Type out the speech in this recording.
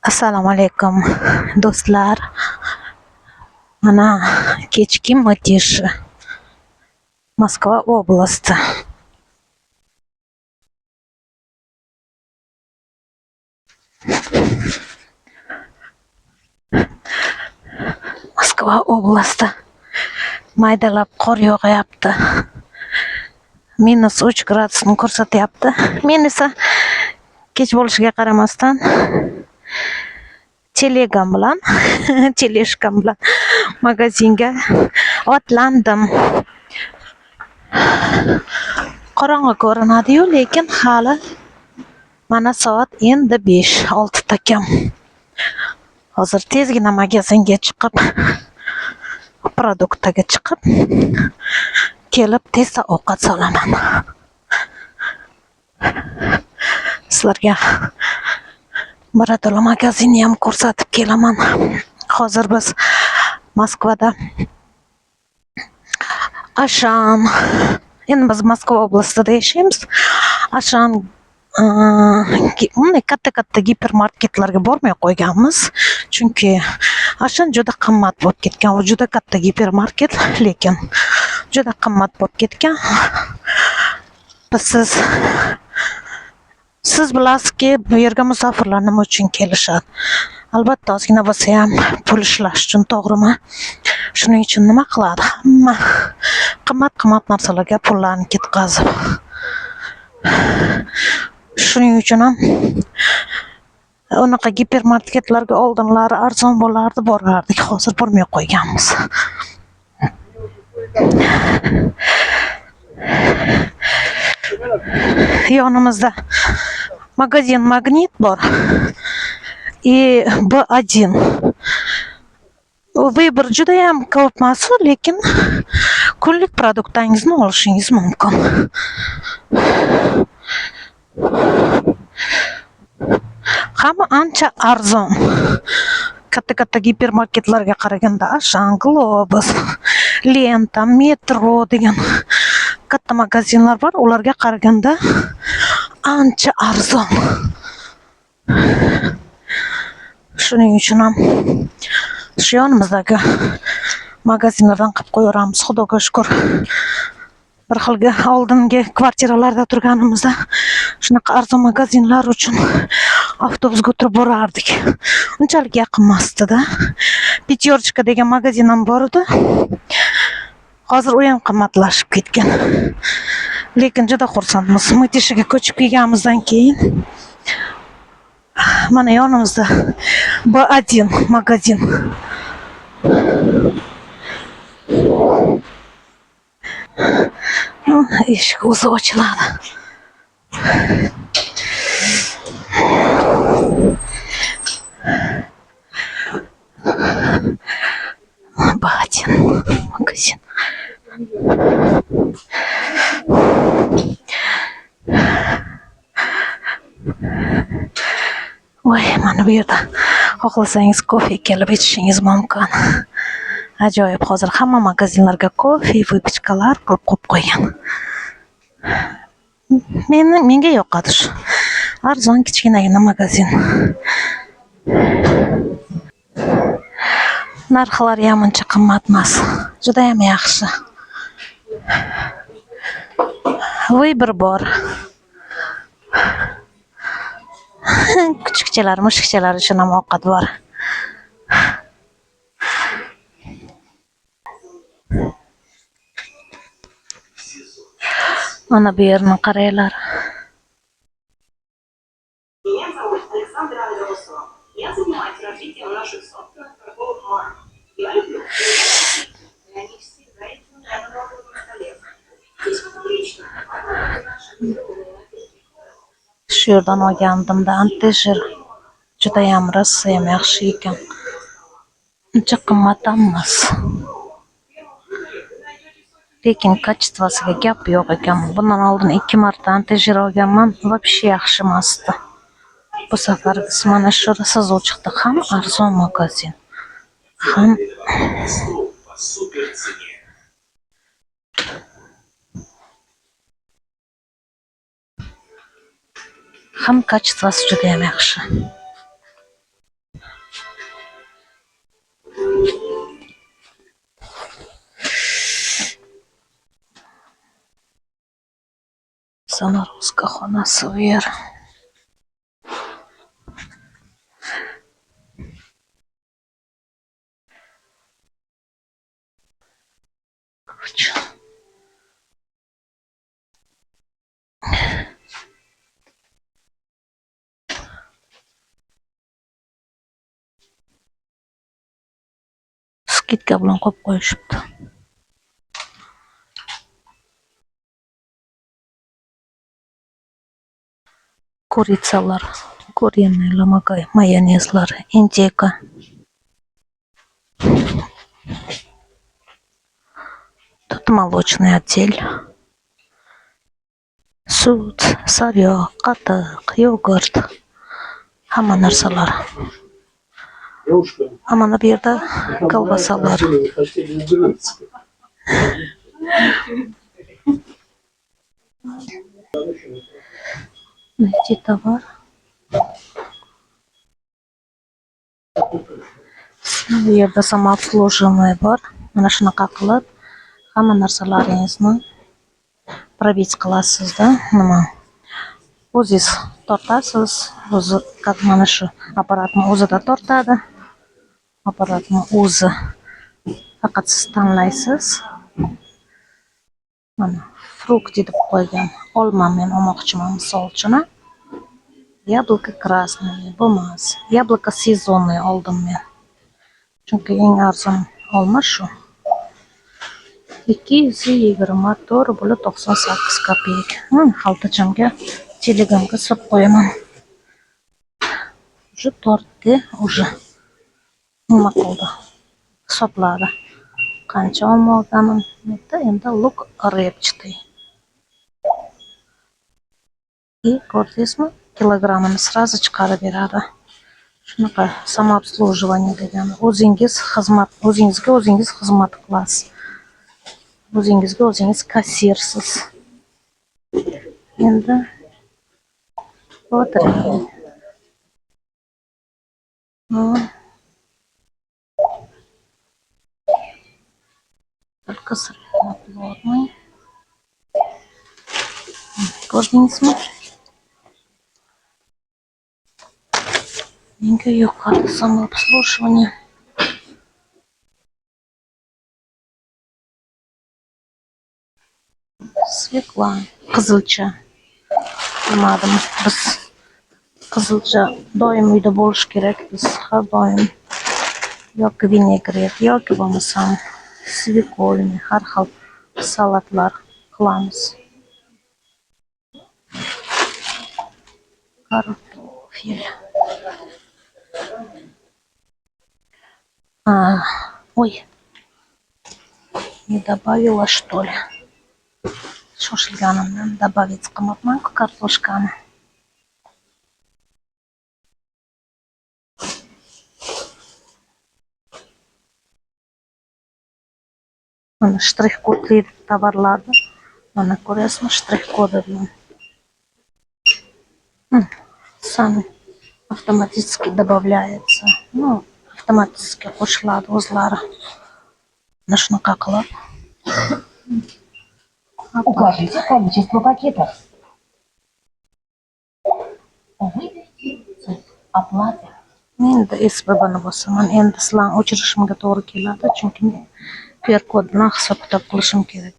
Assalomu alaykum do'stlar. Mana kechki matishi Moskva oblasti. Moskva oblasti. Maydalab qor yog'yapti. -3 gradusni ko'rsatyapti. Men esa kech bo'lishiga qaramasdan teleshkam bilan magazinga otlandim. Qorong'i ko'rinadi-yu, lekin hali mana soat endi 5-6 takam. Hozir tezgina magazinga chiqib, produktga chiqib, kelib tezda ovqat solaman. Sizlarga Birato'la magazinni ham ko'rsatib kelaman. Hozir biz Moskvada Ashan, endi biz Moskva oblastida yashaymiz. Ashan bunday katta gipermarketlarga bormay qo'yganmiz, chunki Ashan juda qimmat bo'lib ketgan. U juda katta gipermarket, lekin juda qimmat bo'lib ketgan. Siz bilasizki, bu yerga musofirlar nima uchun kelishadi? Albatta, ozgina bo'lsa ham pul ishlash uchun, to'g'rimi? Shuning uchun nima qiladi? Hamma qimmat narsalarga pullarni ketkazib. Shuning uchun ham unaqa gipermarketlarga oldinlari arzon bo'lardi, borardik. Hozir bormay qo'yganmiz. Yonimizda magazin Magnit bor. B1. Vыбор juda ham ko'p emas, lekin kunlik produktingizni olishingiz mumkin. Hamma ancha arzon. Katta gipermarketlarga qaraganda Ashan, Globus, Lenta, Metro degan katta magazinlar bor. Ularga qaraganda ancha arzon. Shuning uchun ham shu yonimizdagi magazinlardan qilib qo'yamiz. Xudoga shukr. Bir xilga oldingi kvartiralarda turganimizda shunaqa arzon magazinlar uchun avtobusga o'tirib borardik. Unchalik yaqin emasdi-da. Peterchka degan magazin ham bor edi. Hozir u ham qimmatlashib ketgan. Lekin juda xursandmiz. Mutishiga ko'chib kelganimizdan keyin mana yonimizda B1 magazin. Eshik o'zi ochiladi. B1 magazin. Voy, mana bu yerda xohlasangiz kofe kelib ichishingiz mumkin. Ajoyib, hozir hamma magazinlarga kofe, vypichkalar qilib qo'yib qo'ygan. Menga yoqadi shu. Arzon kichkinagina magazin. Narxlari ham uncha qimmat emas. Juda ham yaxshi. Vыбор bor. Kuchukchalar, mushukchalar uchun ham ovqat bor. Mana bu yerni qaranglar. Меня зовут Александра Алёсова. Я занимаюсь развитием наших собственных торговых марок. Я люблю. Они всегда идут на много коллег. Здесь фабрично. Shu yerdan olgandim-da, antejir. Juda ham rosa ham yaxshi ekan. Uncha qimmat emas. Lekin kачествосiga gap yo'q ekan. Bundan oldin 2 marta antejir olganman, вообще yaxshi emasdi. Bu safar mana shu sozov chiqdi. Ham arzon magazin, ham kачествоsi juda ham yaxshi. Sanaruzka xonasi u yer. Skitka bilan qo'yib qo'yishibdi. Kuritsalar, куриный ломакай, mayonezlar, indeyka. Тут молочный отдель. Sut, sariyog', qatiq, yogurt, hamma narsalar. Девушка, Mana bu yerda kolbasalar. не хотели убираться. Найти товар. Bu yerda samoobслуживание bor. Mana shunaqa qilib hamma narsalaringizni probit qilasizda. Nima? O'zingiz tortasiz. O'zi mana shu apparatni o'zida tortadi. Apparatni o'zi faqat siz tanlaysiz. Mana frukt deb qo'ygan. Olma men olmoqchiman misol uchun. Яблоко красное, bo'lmas. Яблоко сезонное oldim men. Chunki eng arzon olma shu. 224,98 kopeyk. Xaltachamga, telegramga solib qo'yaman. Уже tortdi, уже nima qildi? Hisobladi. Qancha olmoqdanim? Endi luk repchitay. И ko'rdingizmi? Kilogramini сразу chiqarib beradi. Shunaqa samoobслуживание degani. O'zingizga o'zingiz xizmat qilasiz. O'zingizga o'zingiz kassirsiz. Endi o'tiring. Только сырье плотный. Ko'rdingizmi? Menga yoqadi samoobслуживание. Свекла, qizilcha. Bilmadim, biz qizilcha doim uyda bo'lish kerak. Biz har doim yoki vinegret yoki bo'lmasam svikolni har xil salatlar qilamiz. Kartoфель. Ой, не добавила что ли? Shoshilganimdan добавить qilmabman-ku kartoshkani. Mana shtrix kodli tovarlarni mana ko'ryapsizmi, shtrix kodi bilan. Sami автоматически добавляется. Автоматически qo'shiladi o'zlari. Mana shunaqa qilib. Укажите количество пакетов. Выберите цифр оплаты. Endi SBBni bosaman. Endi sizlarni o'chirishimga to'g'ri keladi, chunki QR kod bilan hisob-kitob qilishim kerak.